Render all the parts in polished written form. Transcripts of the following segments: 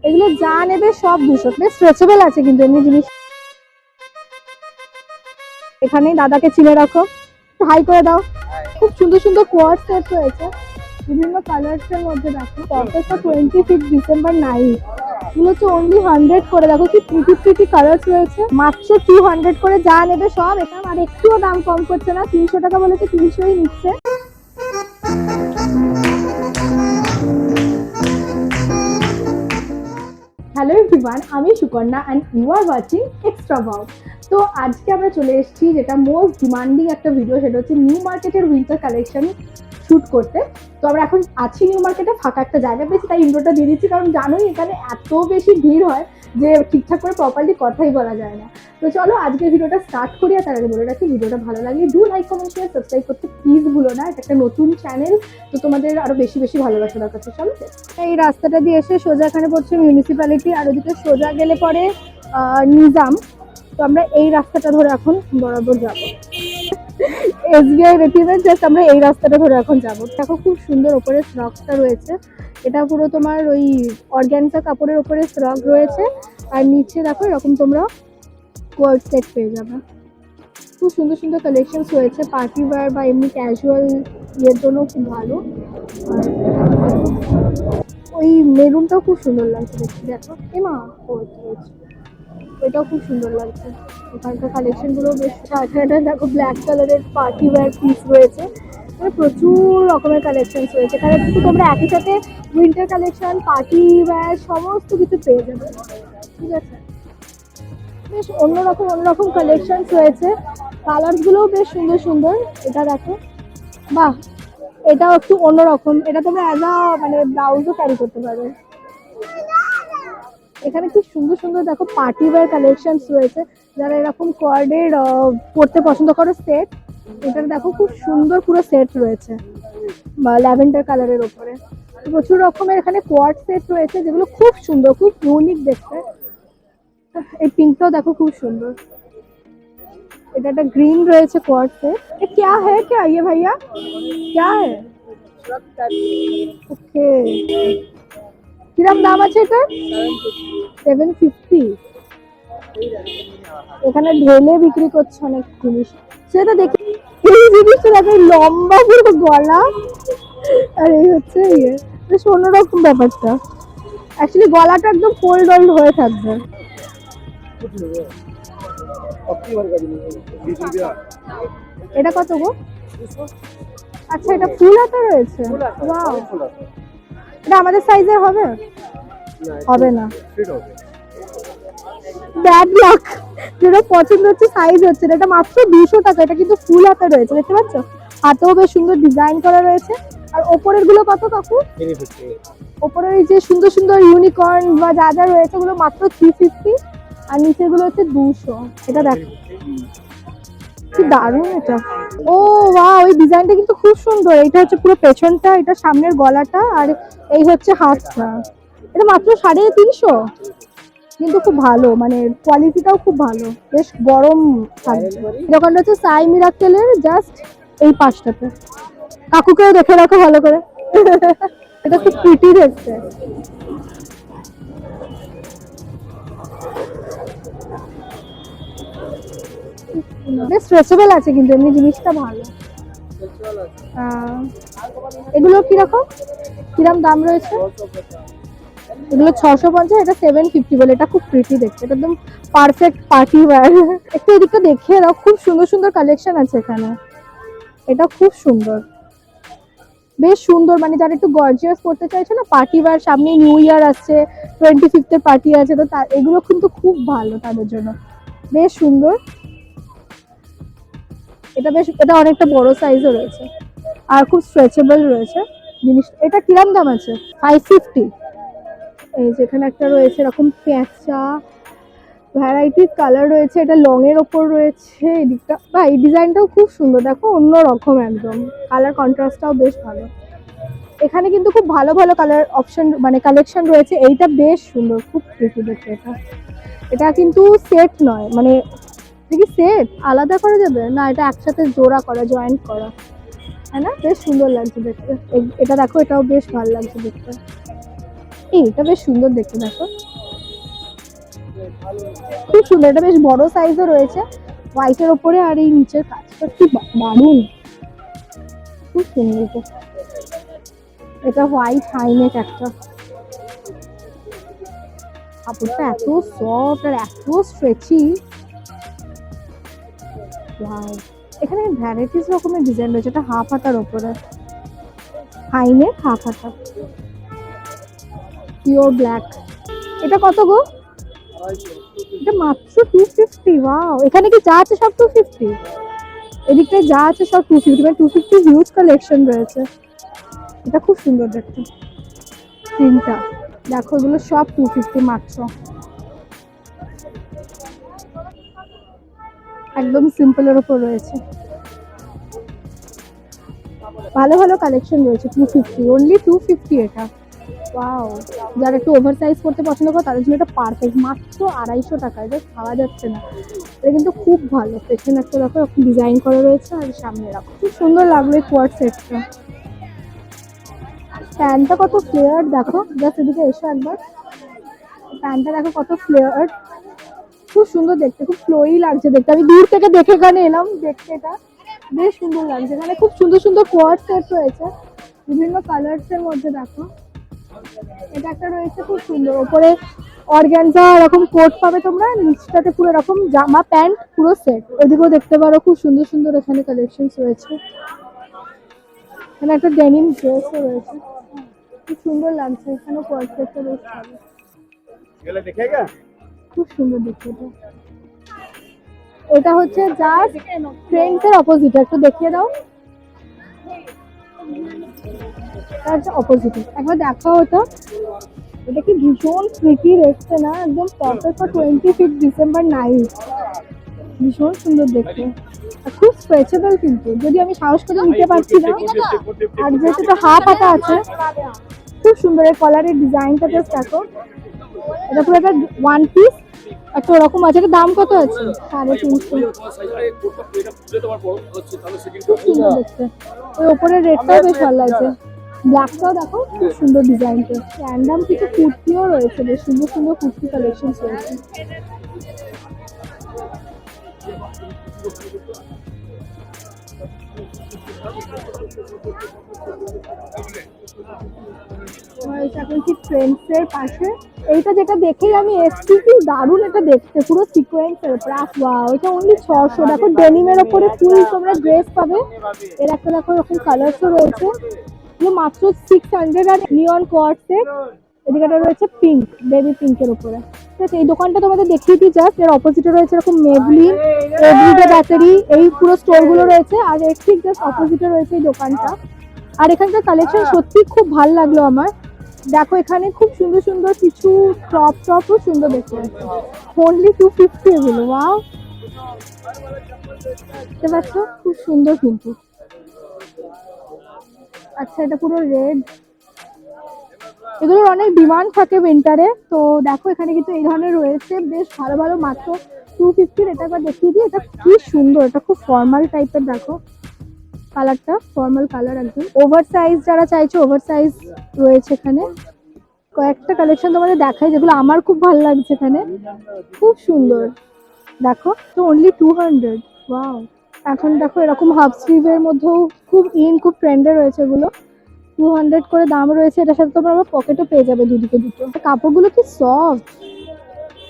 এগুলো যা নেবে সব 200, বেশ স্ট্রেচেবল আছে কিন্তু এমনি জিনিস। এখানেই দাদাকে চিনে রাখো, হাই করে দাও। খুব সুন্দর সুন্দর কোয়াড সেট রয়েছে বিভিন্ন কালার্স এর মধ্যে। দেখো কতটা 25 ডিসেম্বর নাইট, এগুলো হচ্ছে অনলি 100 করে। দেখো কি প্রিটি প্রিটি কালার্স রয়েছে, মাত্র 200 করে। যা নেবে সব এখানে, আর একটুও দাম কম করছে না। 300 টাকা বলেছে 300ই নিচ্ছে। হ্যালো এভরিওয়ান, আমি Sukanya and you are watching extra wow. তো আজকে আমরা চলে এসেছি যেটা মোস্ট ডিমান্ডিং একটা ভিডিও, সেটা হচ্ছে নিউ মার্কেটের উইন্টার কালেকশন শ্যুট করতে। তো আমরা এখন আছি নিউ মার্কেটে, ফাঁকা একটা জায়গা পেয়েছি, তাই ইন্ট্রোটা দিয়ে দিচ্ছি। কারণ জানোই এখানে এত বেশি ভিড় হয় যে ঠিকঠাক করে প্রপারলি কথাই বলা যায় না। তো চলো আজকের ভিডিওটা স্টার্ট করি। আর তার আগে বলে রাখি, ভিডিওটা ভালো লাগলে do like, comment, share, subscribe করতে প্লিজ ভুলো না। এটা একটা নতুন চ্যানেল, তো তোমাদের আরো বেশি বেশি ভালোবাসা দরকার। চলো, এই রাস্তাটা দিয়ে এসে সোজা এখানে পড়ছে মিউনিসিপ্যালিটি, আর ওদিকে সোজা গেলে পরে নিজাম। তো আমরা এই রাস্তাটা ধরে এখন বরাবর যাব এসবিআই রেটিভের, জাস্ট আমরা এই রাস্তাটা ধরে এখন যাব। দেখো খুব সুন্দর ওপরে স্টকটা রয়েছে, এটা পুরো তোমার ওই অর্গ্যানজা কাপড়ের ওপরে স্টক রয়েছে। আর নিচে দেখো এরকম তোমরা কোয়ার্ড সেট পেয়ে যাবে। খুব সুন্দর সুন্দর কালেকশনস রয়েছে, পার্টি ওয়্যার বা এমনি ক্যাজুয়াল ইয়ের জন্য খুব ভালো। ওই মেরুনটাও খুব সুন্দর লাগছে দেখতে। দেখো এমা এটাও খুব সুন্দর লাগছে। এখানকার কালেকশনগুলো বেশ। এখানে দেখো ব্ল্যাক কালারের পার্টি ওয়্যার পিস রয়েছে, মানে প্রচুর রকমের কালেকশনস রয়েছে। এখানে কিন্তু তোমরা একই সাথে উইন্টার কালেকশন, পার্টি ওয়্যার সমস্ত কিছু পেয়ে যাবে। ঠিক আছে, বেশ অন্যরকম কালেকশনস রয়েছে। কালারসগুলোও বেশ সুন্দর সুন্দর। এটা দেখো, বাহ, এটাও একটু অন্যরকম। এটা তোমরা অ্যাজ আ মানে ব্লাউজও ক্যারি করতে পারবে। এখানে খুব সুন্দর সুন্দর দেখো পার্টি ওয়্যার কালেকশনস রয়েছে। যারা এরকম কোয়ার্ডের পড়তে পছন্দ করো সেট, এটা দেখো খুব সুন্দর পুরো সেট রয়েছে বা ল্যাভেন্ডার কালারের ওপরে। প্রচুর রকমের এখানে কোয়ার্ড সেট রয়েছে যেগুলো খুব সুন্দর, খুব ইউনিক দেখতে। এই পিঙ্কটাও দেখো খুব সুন্দর। এটা একটা গ্রিন রয়েছে কোয়ার্ড সেট। এ क्या है क्या ये भैया, क्या है? ওকে, কিরম দাম আছে এটা? 750। এখানে ঢেলে বিক্রি করছে অনেক জিনিস, সেটা দেখি। এই জিনিসটা দেখো, লম্বা পুরো গলা, আর এই হচ্ছে ইয়ে, বেশ অন্যরকম ব্যাপারটা। অ্যাকচুয়ালি গলাটা একদম ফোল্ড হয়ে থাকবে। এটা কত গো? আচ্ছা, এটা ফুল হাতা রয়েছে। ওয়াও, এটা আমাদের সাইজের হবে? হবে না, ব্যাড লাক। যেটা পছন্দ হচ্ছে সাইজ হচ্ছে না। এটা মাত্র 200 টাকা। এটা কিন্তু ফুল হাতা রয়েছে, দেখতে পাচ্ছ? হাতেও বেশ সুন্দর ডিজাইন করা রয়েছে। আর ওপরের গুলো কত কাকু? ওপরের এই যে সুন্দর সুন্দর ইউনিকর্ন বা যা যা রয়েছে ওগুলো মাত্র 350, আর নিচের গুলো হচ্ছে 200। এটা দেখো কি দারুণ এটা। ও ওয়াও, এই ডিজাইনটা কিন্তু খুব সুন্দর। এটা হচ্ছে পুরো পেছনটা, এটা সামনের গলাটা, আর এই হচ্ছে হাতটা। এটা মাত্র 350, কিন্তু খুব ভালো, মানে কোয়ালিটিটাও খুব ভালো, বেশ গরম থাকবে। দোকানটা হচ্ছে সাই মিরাকেলের জাস্ট এই পাশটাতে। কাকুকেও দেখে রাখো ভালো করে এটা খুব প্রিটি দেখতে। বেশ স্ট্রেচেবল আছে কিন্তু এমনি জিনিসটা ভালো। এগুলো কিরকম, কিরম দাম রয়েছে? এগুলো 650, এটা 750 বলে। এটা খুব প্রিটি দেখতে, এটা একদম পারফেক্ট পার্টি ওয়্যার। একটু এদিকটা দেখিয়ে দাও, খুব সুন্দর সুন্দর কালেকশন আছে এখানে। এটা খুব সুন্দর, বেশ সুন্দর। মানে যারা একটু গর্জিয়াস করতে চাইছে না পার্টি ওয়্যার, সামনে নিউ ইয়ার আসছে, 25 পার্টি আছে, তো এগুলো কিন্তু খুব ভালো তাদের জন্য। বেশ সুন্দর। এটা বেশ, এটা অনেকটা বড় সাইজও রয়েছে আর খুব স্ট্রেচেবল রয়েছে জিনিস। এটা কিরম দাম আছে? 550। এই যেখানে একটা রয়েছে এরকম পেঁচা, ভ্যারাইটিস কালার রয়েছে। এটা লং এর ওপর রয়েছে এদিকটা। বা এই ডিজাইনটাও খুব সুন্দর, দেখো অন্য রকম একদম। কালার কন্ট্রাস্টটাও বেশ ভালো। এখানে কিন্তু খুব ভালো ভালো কালার অপশন মানে কালেকশন রয়েছে। এইটা বেশ সুন্দর, খুব প্রিটি দেখতে। এটা কিন্তু সেট নয়, মানে কি সেট আলাদা করা যাবে না, এটা একসাথে জোড়া করা, জয়েন্ট করা, তাই না? বেশ সুন্দর লাগছে দেখতে। এটা দেখো, এটাও বেশ ভালো লাগছে দেখতে। এটা বেশ সুন্দর দেখতে, দেখো খুব সুন্দর, এটা বেশ বড় সাইজও রয়েছে হোয়াইটের ওপরে, আর এই নিচের কাজটা কি দারুণ, খুব সুন্দর। এটা হোয়াইট হাইনেক একটা, কাপড়টা এত সফট আর এত স্ট্রেচি। এখানে ভ্যারাইটিস রকমের ডিজাইন রয়েছে, এটা হাফ হাতার ওপরে, হাইনেক হাফ হাতা, পিওর ব্ল্যাক। এটা কত গো? এটা মাত্র 250। ওয়াও, এখানে কি যা আছে সব 250? এদিকটায় যা আছে সব 250, মানে 250 হিউজ কালেকশন রয়েছে। এটা খুব সুন্দর দেখতে, তিনটা দেখো, এগুলো সব 250 মাত্র, একদম সিম্পলের উপর রয়েছে। ভালো ভালো কালেকশন রয়েছে, 250, অনলি 250 এটা। ওয়াও, যারা একটু ওভার সাইজ করতে পছন্দ করে তাদের জন্য এটা পারফেক্ট, মাত্র 250 টাকায়, এটা খাওয়া যাচ্ছে না। এটা কিন্তু খুব ভালো, পেছনে একটা দেখো ডিজাইন করা রয়েছে, আর সামনে রাখো, খুব সুন্দর লাগলো এই কোয়ার্ড সেটটা। প্যান্টটা কত ফ্লেয়ার দেখো, জাস্ট এদিকে এসো একবার, প্যান্টটা দেখো কত ফ্লেয়ার, খুব সুন্দর দেখতে, খুব ফ্লোই লাগছে দেখতে। আমি দূর থেকে দেখে এখানে এলাম দেখতে, এটা বেশ সুন্দর লাগছে। এখানে খুব সুন্দর সুন্দর কোয়ার্ড সেট রয়েছে বিভিন্ন কালার্স এর মধ্যে, দেখো এটা একটা রয়েছে খুব সুন্দর, ওপরে অর্গানজা এরকম কোট পাবে তোমরা, নিচটাতে পুরো এরকম জামা প্যান্ট পুরো সেট। ওইদিকেও দেখতে পারো, খুব সুন্দর সুন্দর এখানে কালেকশনস রয়েছে। এখানে একটা ডেনিম ড্রেসও রয়েছে, খুব সুন্দর লাগছে, এখানেও কোয়ার্ড সেটটা বেশ ভালো, খুব সুন্দর দেখতে। এটা হচ্ছে জাস্ট ট্রেন্ডস এর অপোজিট, একটু দেখিয়ে দাও, অপোজিট একবার দেখাও ওটা। এটা কি ভীষণ প্রিটি দেখতে না, একদম পারফেক্ট ফর 25 ডিসেম্বর নাইট, ভীষণ সুন্দর দেখতে, খুব স্ট্রেচেবল কিন্তু, যদি আমি সাহস করে নিতে পারছি না, আর যেহেতু এটা হাফ হাতা আছে, খুব সুন্দর। এই কলারের ডিজাইনটা জাস্ট দেখো, এটা পুরো একটা ওয়ান পিস একটা ওরকম আছে। এটা দাম কত আছে? 350। খুব সুন্দর দেখতে, ওই ওপরের রেডটাও বেশ ভালো লাগছে, ব্ল্যাকটাও দেখো খুব সুন্দর ডিজাইনটা। র্যান্ডাম কিছু কুর্তিও রয়েছে, বেশ সুন্দর সুন্দর কুর্তি কালেকশন রয়েছে। এখন ঠিক ট্রেন্ডসের পাশে এইটা যেটা দেখেই আমি এসছি, কি দারুণ এটা দেখতে, পুরো সিকোয়েন্সের উপরে। ওয়াও, এটা অনলি 600। দেখো ডেনিমের ওপরে ফুল তোমরা ড্রেস পাবে, এর একটা দেখো এরকম কালার্সও রয়েছে, মাত্র 600। আর নিয়ন কোয়ার্ড সেট, এদিকে রয়েছে পিঙ্ক, বেবি পিঙ্কের উপরে। ঠিক আছে, এই দোকানটা তোমাদের দেখিয়ে দিই জাস্ট, এর অপোজিটে রয়েছে এরকম মেবলিন, এভরিডে ব্যাটারি, এই পুরো স্টোর গুলো রয়েছে, আর এর ঠিক জাস্ট অপোজিটে রয়েছে এই দোকানটা। আর এখানকার কালেকশন সত্যি খুব ভালো লাগলো আমার। দেখো এখানে খুব সুন্দর সুন্দর কিছু টপও সুন্দর দেখতে পাচ্ছি, অনলি 250 এগুলো। ওয়াও, দেখতে পাচ্ছ খুব সুন্দর কিন্তু। আচ্ছা, এটা পুরো রেড, এগুলোর অনেক ডিমান্ড থাকে উইন্টারে, তো দেখো এখানে কিন্তু এই ধরনের রয়েছে বেশ ভালো ভালো, মাত্র 250। এটা একবার দেখিয়ে দিই, এটা কি সুন্দর, এটা খুব ফর্মাল টাইপের, দেখো কালারটা ফর্মাল কালার, একদম ওভার সাইজ, যারা চাইছে ওভার সাইজ রয়েছে এখানে। কয়েকটা কালেকশন তোমাদের দেখাই যেগুলো আমার খুব ভালো লাগছে এখানে, খুব সুন্দর দেখো, তো অনলি 200। ওয়াও, এখন দেখো এরকম হাফ স্লিভের মধ্যেও খুব খুব ট্রেন্ডে রয়েছে এগুলো, 200 করে দাম রয়েছে। এটার সাথে তোমরা আবার পকেটও পেয়ে যাবে দুদিকে দুটো। কাপড়গুলো কি সফট,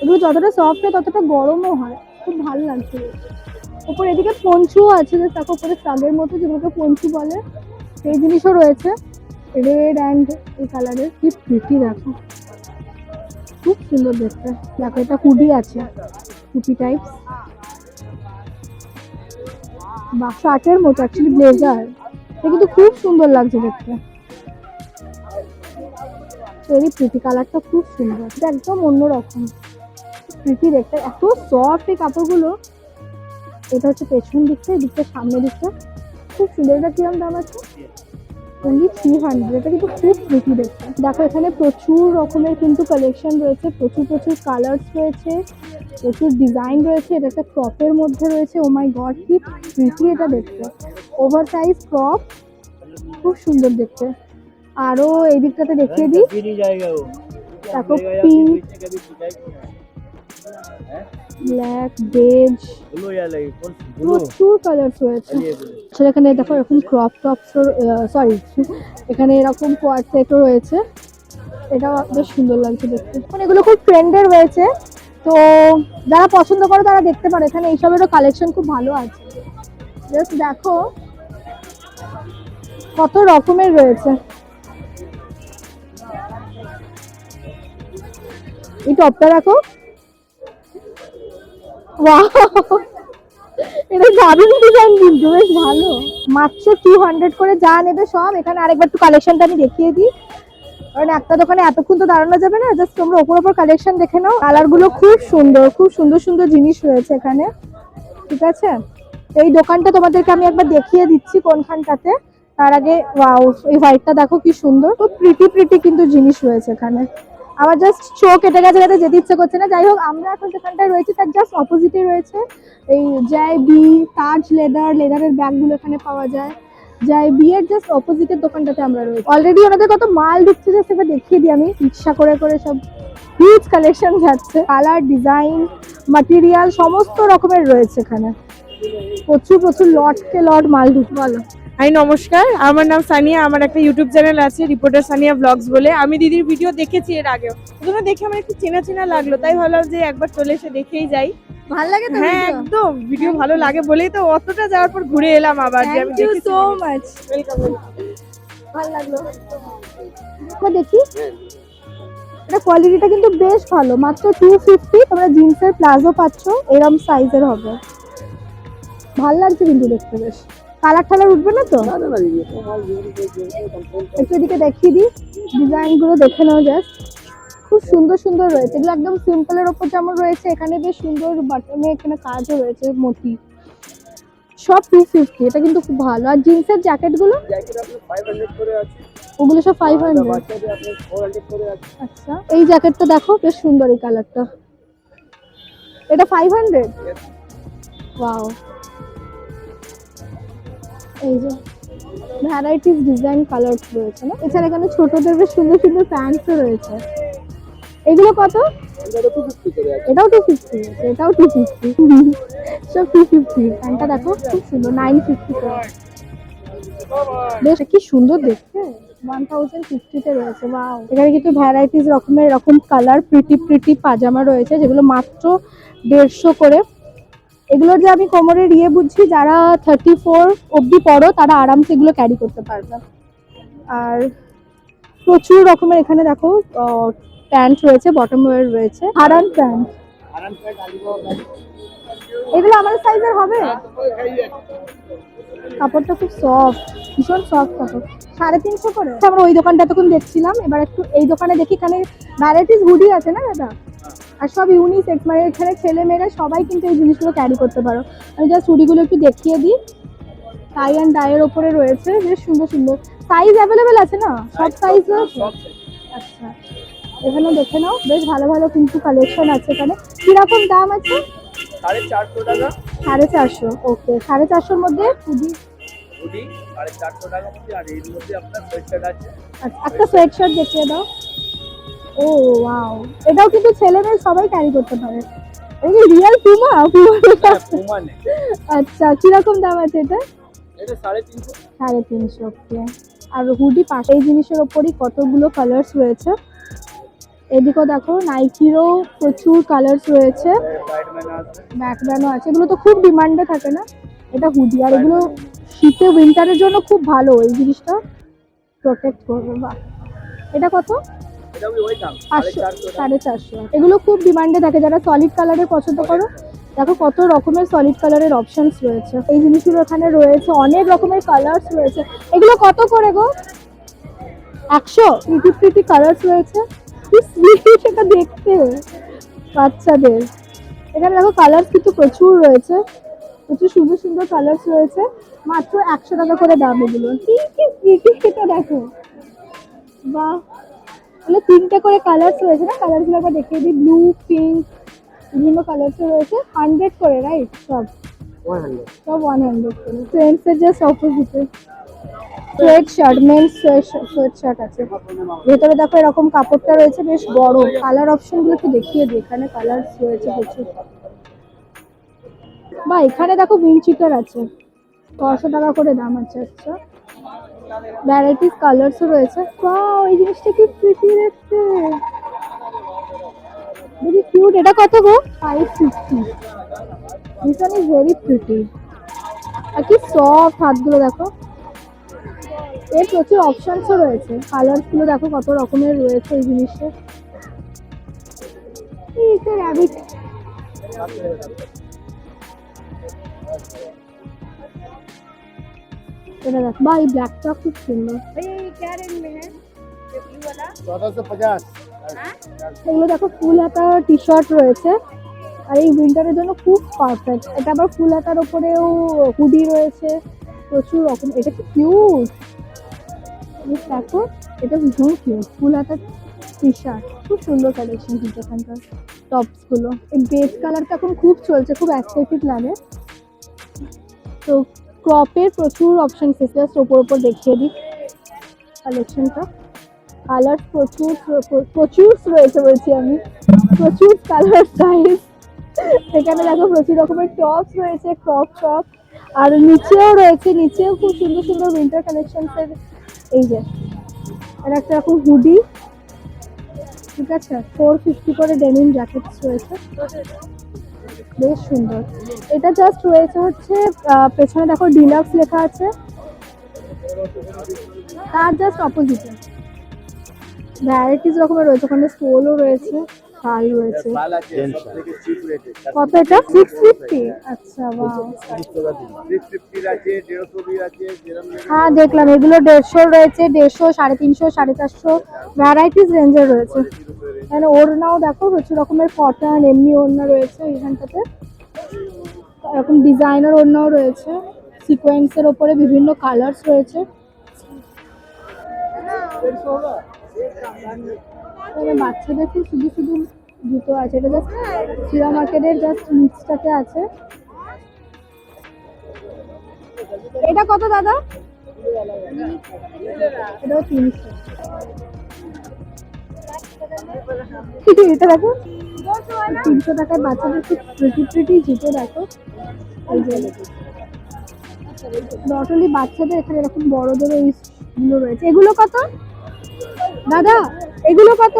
এগুলো যতটা সফট হয় ততটা গরমও হয়, খুব ভালো লাগছে। ওপর এদিকে পঞ্চুও আছে, দেখো উপরে স্টাগের মতো যেগুলোকে পঞ্চু বলে, সেই জিনিসও রয়েছে, রেড অ্যান্ড এই কালারের, কি প্রিটি দেখো, খুব সুন্দর দেখতে। দেখো এটা হুডি আছে, হুডি টাইপ বা শার্টের মতো, অ্যাকচুয়ালি ব্লেজার, এটা কিন্তু খুব সুন্দর লাগছে দেখতে, ভেরি প্রিটি, কালারটা খুব সুন্দর, এটা একদম অন্যরকম প্রিটি দেখতে, এত সফট এই কাপড়গুলো। এটা হচ্ছে পেছন দিকটা, এই দিকটা সামনের দিকটা, খুব সুন্দর। এটা কিরকম দাম আছে? অনলি 300। এটা কিন্তু খুব প্রিটি দেখতে। দেখো এখানে প্রচুর রকমের কিন্তু কালেকশন রয়েছে, প্রচুর প্রচুর কালার্স রয়েছে, প্রচুর ডিজাইন রয়েছে। এটা একটা ক্রপের মধ্যে রয়েছে, ও মাই গড কি প্রিটি এটা দেখতে, ওভার সাইজ ক্রপ, খুব সুন্দর দেখতে। আরো এই দিকটাতে দেখিয়ে দিই, দেখো পিঙ্ক, ব্ল্যাক, বেজ, প্রচুর কালার্স রয়েছে। আসলে এখানে দেখো এরকম ক্রপ টপস, সরি এখানে এরকম কোয়াড সেটও রয়েছে, এটা বেশ সুন্দর লাগছে দেখতে। মানে এগুলো খুব ট্রেন্ডের রয়েছে, তো যারা পছন্দ করে তারা দেখতে পারে, এখানে এইসবেরও কালেকশন খুব ভালো আছে। জাস্ট দেখো কত রকমের রয়েছে। এই টপটা দেখো, ওয়াও এটা দারুণ ডিজাইন, কিন্তু বেশ ভালো। মাত্র 200 করে, যা নেবে সব। এখানে আরেকবার একটু কালেকশনটা আমি দেখিয়ে দিই, কারণ একটা দোকানে এতক্ষণ তো দাঁড়ানো যাবে না, জাস্ট তোমরা ওপর ওপর কালেকশন দেখে নাও। কালার গুলো খুব সুন্দর, খুব সুন্দর সুন্দর জিনিস রয়েছে এখানে, ঠিক আছে। এই দোকানটা তোমাদেরকে আমি একবার দেখিয়ে দিচ্ছি কোনখানটাতে। তার আগে ওয়াও, এই হোয়াইটটা দেখো কি সুন্দর, খুব প্রিটি প্রিটি কিন্তু জিনিস রয়েছে এখানে। আমার জাস্ট চোখ কেটে গেছে, যেতে ইচ্ছে করছে না। যাই হোক, আমরা এখন যেখানটায় রয়েছি তার জাস্ট অপোজিটে রয়েছে এই জয় বি তাজ লেদারের ব্যাগগুলো এখানে পাওয়া যায়। যাই বিয়ের জাস্ট অপোজিটের দোকানটাতে আমরা রয়েছি। অলরেডি ওনাদের কত মাল ঢুকছে, সেটা দেখিয়ে দিই আমি। রিক্সা করে করে সব হিউজ কালেকশন যাচ্ছে, কালার, ডিজাইন, ম্যাটেরিয়াল সমস্ত রকমের রয়েছে এখানে। প্রচুর প্রচুর লটকে লট মাল ঢুকছে। বলো। হাই নমস্কার, আমার নাম সানিয়া, আমার একটা ইউটিউব চ্যানেল আছে রিপোর্টার সানিয়া ব্লগস বলে। আমি দিদির ভিডিও দেখেছি এর আগেও, ওগুলো দেখে আমার একটু চেনা চেনা লাগলো, তাই ভাবলাম যে একবার চলে এসে দেখেই যাই। ভালো লাগে তো? হ্যাঁ একদম, ভিডিও ভালো লাগে বলেই তো অতটা যাওয়ার পর ঘুরে এলাম আবার, যে আমি দেখি। সো মাচ, ভালো লাগলো। দেখি এটা কোয়ালিটিটা কিন্তু বেশ ভালো, মাত্র 250। তোমরা জিন্সের প্লাজো পাচ্ছ, এরকম সাইজের হবে। ভালো লাগছে কিন্তু দেখতে, বেশ। কালার টালার উঠবে না তো? একটু এদিকে দেখিয়ে দিই, ডিজাইন গুলো দেখে নাও জাস্ট। খুব সুন্দর সুন্দর রয়েছে এগুলো, একদম সিম্পলের ওপর যেমন রয়েছে, এখানে বেশ সুন্দর বাটনে এখানে কাজও রয়েছে, মোটি। সব 250, এটা কিন্তু খুব ভালো। আর জিন্সের জ্যাকেট গুলো, ওগুলো সব 500। আচ্ছা, এই জ্যাকেটটা দেখো বেশ সুন্দর, এই কালারটা, এটা 500। ওয়াও, এই যে ভ্যারাইটিস ডিজাইন কালার রয়েছে না। এছাড়া এখানে ছোটদের বেশ সুন্দর সুন্দর প্যান্টসও রয়েছে। এগুলো কত? এটাও 250, এটাও 250, সব 250। প্যান্টটা দেখো খুব সুন্দর, 950 করে। বেশ কি সুন্দর দেখতে, 1050 রয়েছে। ওয়াও, এখানে কিন্তু ভ্যারাইটিস রকমের এরকম কালার প্রিটি প্রিটি পাজামা রয়েছে, যেগুলো মাত্র 150 করে। এগুলোর যে আমি কোমরের ইয়ে বুঝছি, যারা 34 অবধি পড়ো তারা আরামসে এগুলো ক্যারি করতে পারবে। আর প্রচুর রকমের এখানে দেখো প্যান্ট রয়েছে, বটম ওয়্যার রয়েছে, হারান প্যান্ট। এগুলো আমার সাইজের হবে? কাপড়টা খুব সফট, ভীষণ সফট কাপড়। 350 করে। আমরা ওই দোকানটা তখন দেখছিলাম, এবার একটু এই দোকানে দেখি। এখানে ভ্যারাইটিস হুডি আছে না দাদা, আর সব ইউনিসেক্স, মানে এখানে ছেলে মেয়েরা সবাই কিন্তু এই জিনিসগুলো ক্যারি করতে পারো। আমি জাস্ট হুডিগুলো একটু দেখিয়ে দিই। টাই অ্যান্ড ডাইয়ের ওপরে রয়েছে, বেশ সুন্দর সুন্দর। সাইজ অ্যাভেলেবেল আছে না? সব সাইজ রয়েছে? আচ্ছা, এখানে দেখে নাও, বেশ ভালো ভালো কিন্তু কালেকশন আছে এখানে। কিরকম দাম আছে? 450 টাকা। 450, ওকে। 450-এর মধ্যে হুডি 450 টাকার মধ্যে। আর এর মধ্যে আপনার সোয়েটার আছে। আচ্ছা, একটা সোয়েট শার্ট দেখিয়ে দাও। ও ওয়াও, এটাও কিন্তু ছেলে মেয়ে সবাই ক্যারি করতে পারে। এটা রিয়েল পুমা? পুমা নেই। আচ্ছা, কিরকম দাম আছে এটা? এটা 350। 350, ওকে। আর হুডি পাশে, এই জিনিসের ওপরই কতগুলো কালার্স রয়েছে। এদিকেও দেখো নাইকিরও প্রচুর কালার্স রয়েছে, ব্যাটম্যানও আছে। এগুলো তো খুব ডিমান্ডে থাকে না। এটা হুডি, আর এগুলো শীতে উইন্টারের জন্য খুব ভালো, এই জিনিসটা প্রোটেক্ট করবে। বাহ, এটা কত? এটা ওই দাম 450। এগুলো খুব ডিমান্ডে থাকে, যারা সলিড কালারের পছন্দ করো। দেখো কত রকমের সলিড কালারের অপশনস রয়েছে। এই জিনিসগুলো এখানে রয়েছে, অনেক রকমের কালার্স রয়েছে। এগুলো কত করে গো? 100। প্রিটি প্রিটি কালার্স রয়েছে, কি সুইট সেটা দেখতে, বাচ্চাদের। এখানে দেখো কালার্স কিন্তু প্রচুর রয়েছে, প্রচুর সুন্দর সুন্দর কালার্স রয়েছে। মাত্র 100 টাকা করে দাম এগুলো। কি কি প্রিটি সেটা দেখো, বাহ। তাহলে 3টে করে কালার্স রয়েছে না, কালারগুলো আবার দেখিয়ে দিই। ব্লু, পিঙ্ক, বিভিন্ন কালার্স রয়েছে। 100 করে, রাইট? সব 100 করে। ট্রেন্ডসের জাস্ট অপোজিটে sweatshirt, men's sweatshirt আছে। ভেতরে দেখো এরকম কাপড়টা রয়েছে বেশ বড়। কালার অপশন গুলো একটু দেখিয়ে দিই, এখানে কালার রয়েছে প্রচুর। বা এখানে দেখো উইন্ড আছে, 600 টাকা করে দাম আছে। আচ্ছা, ভ্যারাইটিস কালার্সও রয়েছে। ওয়াও, এই জিনিসটা কি প্রিটি দেখতে, ভেরি কিউট। এটা কত গো? 550। This one is very pretty. আর কি সফট হাতগুলো দেখো। এর প্রচুর অপশনসও রয়েছে, কালার্স গুলো দেখো কত রকমের রয়েছে এই জিনিসটা। এই যে র্যাবিট, এটা দেখো বা এই ব্ল্যাকটা খুব সুন্দর। এগুলো দেখো ফুল হাতা টি শার্ট রয়েছে, আর এই উইন্টারের জন্য খুব পারফেক্ট। এটা আবার ফুল হাতার ওপরেও হুডি রয়েছে, প্রচুর রকম। এটা কি কিউট দেখো, এটা ভীষণ কিউট। ফুল হাতার টি শার্ট, খুব সুন্দর কালেকশন কিন্তু এখানকার টপস গুলো। এই বেজ কালারটা এখন খুব চলছে, খুব অ্যাস্থেটিক লাগে। তো ক্রপের প্রচুর অপশন এসেছে, ওপর দেখিয়ে দিই কালেকশনটা। কালার প্রচুর রয়েছে বলছি আমি, প্রচুর কালার সাইজ। এখানে দেখো প্রচুর রকমের টপস রয়েছে, ক্রপ টপ। আর নিচেও রয়েছে, নিচেও খুব সুন্দর সুন্দর উইন্টার কালেকশনসের। এই যে এটা একটা রকম হুডি, ঠিক আছে, 450 করে ডেনিম জ্যাকেটস রয়েছে, বেশ সুন্দর। এটা জাস্ট রয়েছে হচ্ছে পেছনে দেখো ডিলাক্স লেখা আছে, তার জাস্ট অপোজিটে ভ্যারাইটিস রকমের রয়েছে। ওখানে স্টোলও রয়েছে, শাল রয়েছে। কত এটা? 650। আচ্ছা, ওয়াও। 650 আছে, 150 আছে, হ্যাঁ দেখলাম, এগুলো 150 রয়েছে, 150, 350, 450 ভ্যারাইটিস রেঞ্জের রয়েছে। এখানে ওড়নাও দেখো প্রচুর রকমের, কটন এমনি ওড়না রয়েছে এখানটাতে, এরকম ডিজাইনার ওড়নাও রয়েছে, সিকোয়েন্সের ওপরে বিভিন্ন কালার্স রয়েছে। এখানে বাচ্চাদের খুব শুধু শুধু জুতো আছে, এটা জাস্ট শিরা মার্কেটের জাস্ট নিচটাতে আছে। এটা কত দাদা? এটাও 300। এটা দেখো 300 টাকায় বাচ্চাদের খুব প্রিটি জুতো দেখো। এই যে নট অনলি বাচ্চাদের, এখানে এরকম বড়দেরও এইগুলো রয়েছে। এগুলো কত দাদা? এগুলো কত?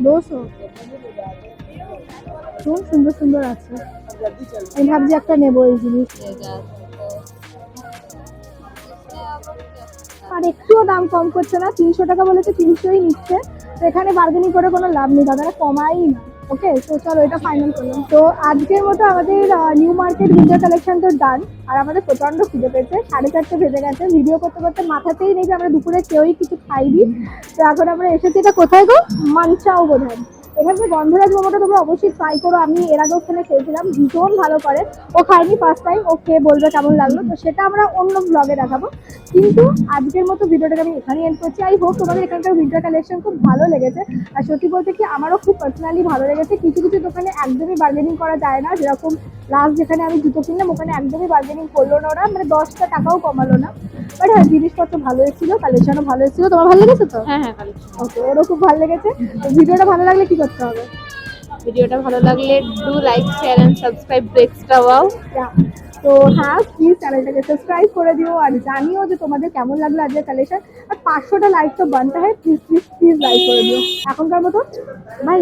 200। খুব সুন্দর সুন্দর আছে, আমি ভাবছি একটা নেবো এই জিনিস। আর একটুও দাম কম করছে না, 300 টাকা বলেছে, 300ই নিচ্ছে। তো এখানে বার্গেনিং করে কোনো লাভ নেই, দাদারা কমাই না। ওকে, তো চলো এটা ফাইনাল করলাম। তো আজকের মতো আমাদের নিউ মার্কেট উইন্টার কালেকশন তো ডান। আর আমাদের প্রচন্ড খিদে পেয়েছে, 4:30 বেজে গেছে। ভিডিও করতে করতে মাথাতেই নেই যে আমরা দুপুরে কেউই কিছু খাইনি। তো এখন আমরা এসেছি, এটা কোথায় গো? মানচাও বোধহয়। এখানে গন্ধরাজ মোমোটা তোমরা অবশ্যই ট্রাই করো, আমি এর আগেও ওখানে খেয়েছিলাম, ভীষণ ভালো করে। ও খায়নি ফার্স্ট টাইম, ও খেয়ে বলবে কেমন লাগলো, তো সেটা আমরা অন্য ব্লগে দেখাবো। কিন্তু আজকের মতো ভিডিওটাকে আমি এখানেই এন্ড করছি। আই হোপ তোমাদের এখানকার উইন্টার কালেকশন খুব ভালো লেগেছে। আর সত্যি বলতে কি আমারও খুব পার্সোনালি ভালো লেগেছে। কিছু কিছু দোকানে একদমই বার্গেনিং করা যায় না, যেরকম লাস্ট যেখানে আমি জুতো কিনলাম ওখানে একদমই বার্গেনিং করলো না ওরা, মানে 10টা টাকাও কমালো না। বাট হ্যাঁ, জিনিসপত্র ভালো এসেছিলো, কালেকশনও ভালো এসেছিলো। তোমার ভালো লেগেছে তো? হ্যাঁ হ্যাঁ, কালেকশন। ওকে, ওরও খুব ভালো লেগেছে। তো ভিডিওটা ভালো লাগলে কি করতে হবে? ভিডিওটা ভালো লাগলে do like, share and subscribe to extra wow. তো হ্যাঁ, প্লিজ চ্যানেলটাকে সাবস্ক্রাইব করে দিও, আর জানিও যে তোমাদের কেমন লাগলো আজকের কালেকশন। আর 500টা লাইক তো বানতে হয়, প্লিজ প্লিজ প্লিজ লাইক করে দিও। এখনকার মতো বাই।